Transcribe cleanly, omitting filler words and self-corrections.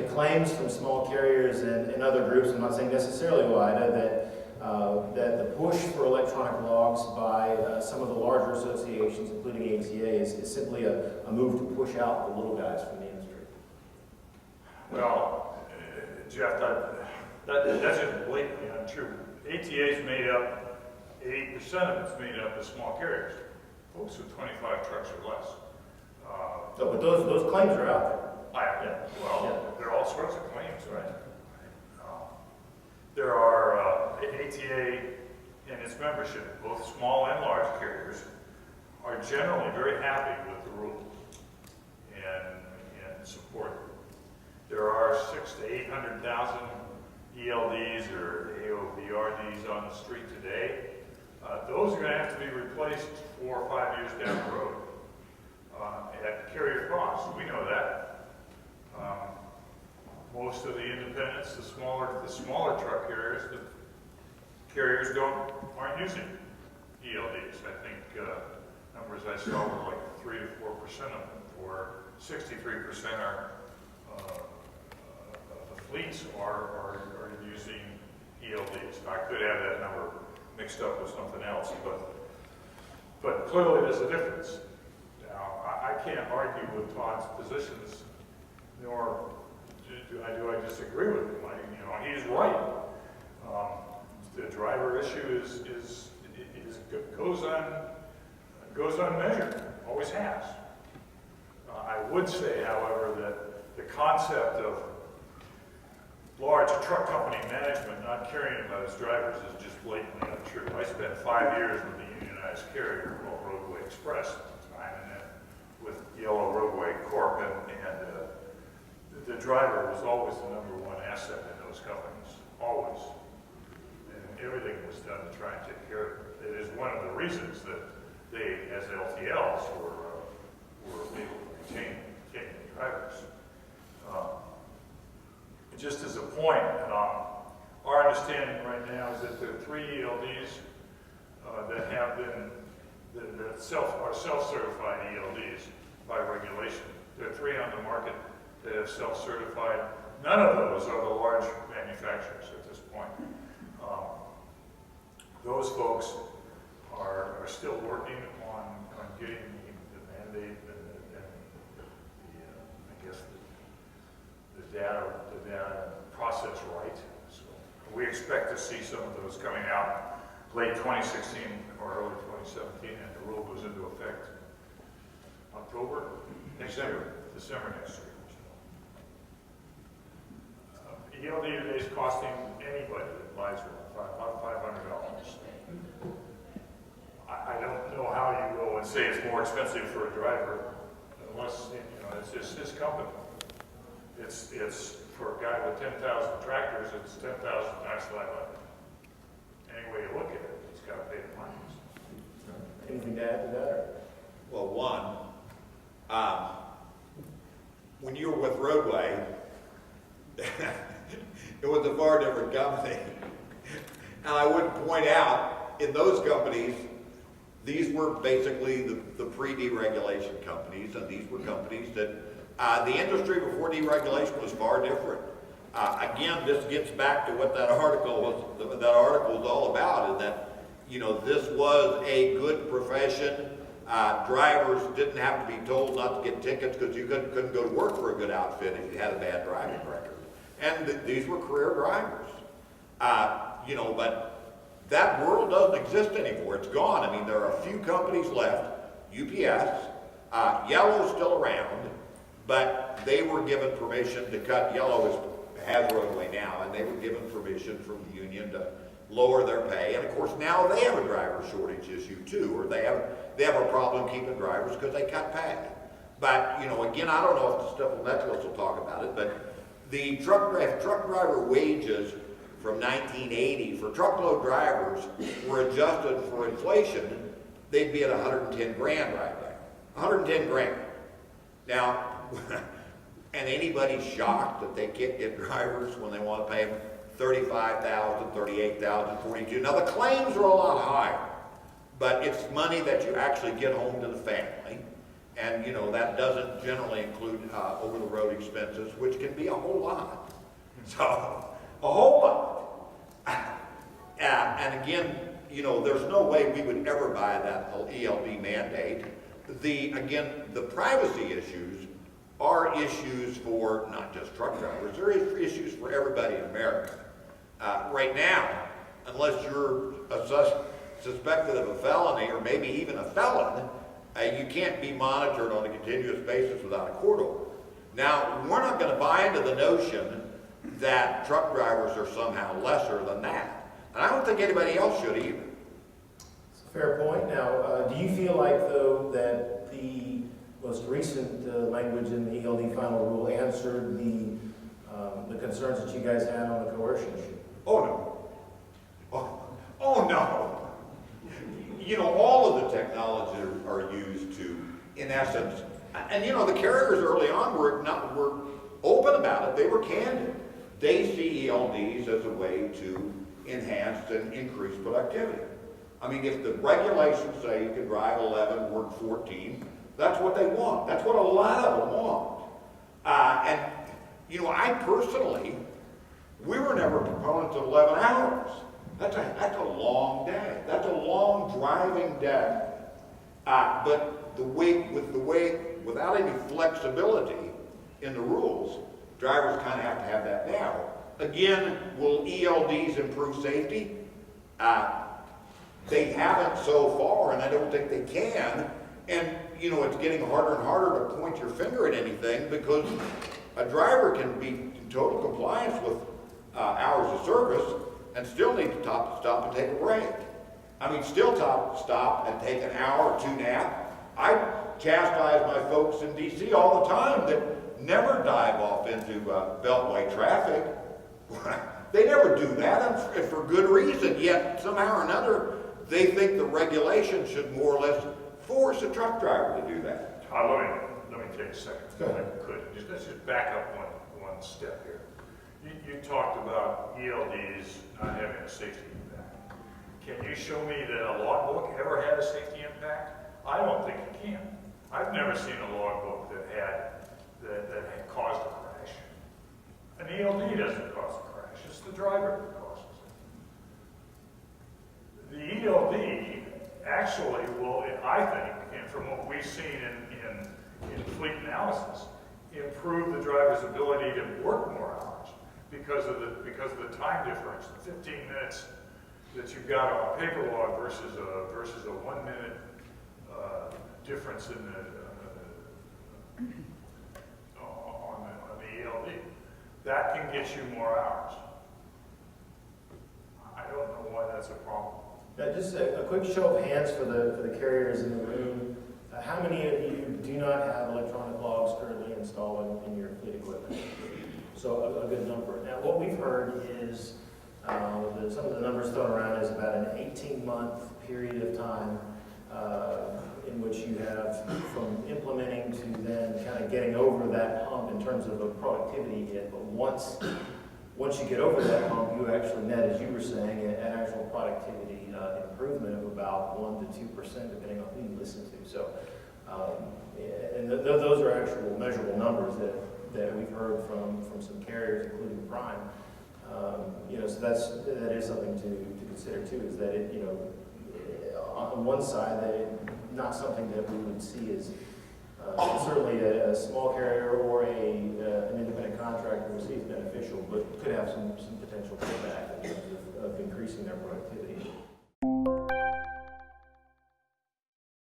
claims from small carriers and other groups, I'm not saying necessarily OOIDA, that the push for electronic logs by some of the larger associations, including ATA, is simply a move to push out the little guys from the industry. Well, Jeff, that's just blatantly untrue. ATA is made up, 80% of it's made up of small carriers, folks with 25 trucks or less. So, but those claims are out there. There are all sorts of claims, right? There are ATA and its membership, both small and large carriers, are generally very happy with the rule and support it. There are 600,000 to 800,000 ELDs or AOVRDs on the street today. Those are going to have to be replaced 4 or 5 years down the road at carrier cost. We know that. Most of the independents, the smaller truck carriers, the carriers aren't using ELDs. I think numbers I saw were like 3 to 4% of them, or 63% are the fleets are using ELDs. I could have that number mixed up with something else, but clearly there's a difference. Now, I can't argue with Todd's positions, nor do I disagree with him. He's right. The driver issue goes unmeasured, always has. I would say, however, that the concept of large truck company management not caring about its drivers is just blatantly untrue. I spent 5 years with a unionized carrier called Roadway Express at the time, and then with Yellow Roadway Corp, and the driver was always the #1 asset in those companies, always. And everything was done to try and take care of it. It is one of the reasons that they, as LTLs, were able to retain the drivers. Just as a point, our understanding right now is that there are 3 ELDs that have been are self-certified ELDs by regulation. There are 3 on the market that have self-certified. None of those are the large manufacturers at this point. Those folks are still working on getting the mandate and I guess the data process right. So we expect to see some of those coming out late 2016 or early 2017, and the rule goes into effect December next year. ELD today is costing anybody that buys one about $500. I don't know how you go and say it's more expensive for a driver unless it's just his company. It's for a guy with 10,000 tractors, it's 10,000 times 500. Any way you look at it, he's got to pay the money. Anything to add to that? Well, when you were with Roadway, it was a far different company. And I would point out, in those companies, these were basically the pre-deregulation companies, and these were companies that the industry before deregulation was far different. Again, this gets back to what that article was all about, and that this was a good profession. Drivers didn't have to be told not to get tickets because you couldn't go to work for a good outfit if you had a bad driving record. And these were career drivers. But that world doesn't exist anymore. It's gone. I mean, there are a few companies left. UPS, Yellow's still around, but they were given permission to cut. Yellow has Roadway now, and they were given permission from the union to lower their pay. And of course, now they have a driver shortage issue too, or they have a problem keeping drivers because they cut pay. But again, I don't know if the Stifel Netflix will talk about it, but the truck driver wages from 1980 for truckload drivers were adjusted for inflation. They'd be at 110 grand right now. 110 grand. Now, and anybody's shocked that they can't get drivers when they want to pay them $35,000, $38,000, $42,000. Now the claims are a lot higher, but it's money that you actually get home to the family. And, you know, that doesn't generally include over-the-road expenses, which can be a whole lot. So, a whole lot. And again, you know, there's no way we would ever buy that ELD mandate. Again, the privacy issues are issues for not just truck drivers, they're issues for everybody in America. Right now, unless you're suspected of a felony or maybe even a felon, you can't be monitored on a continuous basis without a court order. Now, we're not going to buy into the notion that truck drivers are somehow lesser than that. And I don't think anybody else should either. It's a fair point. Now, do you feel like, though, that the most recent language in the ELD final rule answered the concerns that you guys had on the coercion issue? Oh, no. Oh, no. You know, all of the technologies are used to, in essence, and you know, the carriers early on were open about it. They were candid. They see ELDs as a way to enhance and increase productivity. I mean, if the regulations say you can drive 11, work 14, that's what they want. That's what a lot of them want. And, you know, I personally, we were never proponents of 11 hours. That's a long day. That's a long driving day. But without any flexibility in the rules, drivers kind of have to have that now. Again, will ELDs improve safety? They haven't so far, and I don't think they can. And, you know, it's getting harder and harder to point your finger at anything because a driver can be in total compliance with hours of service and still need to stop and take a break. I mean, still stop and take an hour or two nap. I chastise my folks in D.C. all the time that never dive off into beltway traffic. They never do that, and for good reason, yet somehow or another, they think the regulation should more or less force a truck driver to do that. Let me take a second, if I could. Let's just back up one step here. You talked about ELDs not having a safety impact. Can you show me that a logbook ever had a safety impact? I don't think you can. I've never seen a logbook that caused a crash. An ELD doesn't cause a crash. It's the driver that causes it. The ELD actually will, I think, and from what we've seen in fleet analysis, improve the driver's ability to work more hours because of the time difference, the 15 minutes that you've got on a paper log versus a 1 minute difference in on the ELD. That can get you more hours. I don't know why that's a problem. Now, just a quick show of hands for the carriers in the room. How many of you do not have electronic logs currently installed in your fleet equipment? So a good number. Now, what we've heard is some of the numbers thrown around is about an 18-month period of time in which you have from implementing to then kind of getting over that hump in terms of a productivity hit. But once you get over that hump, you actually net, as you were saying, an actual productivity improvement of about 1 to 2%, depending on who you listen to. So, and those are actual measurable numbers that we've heard from some carriers, including Prime. You know, so that is something to consider too. Is that it, you know, on one side, that it, not something that we would see as certainly a small carrier or an independent contractor would see as beneficial, but could have some potential payback in terms of increasing their productivity.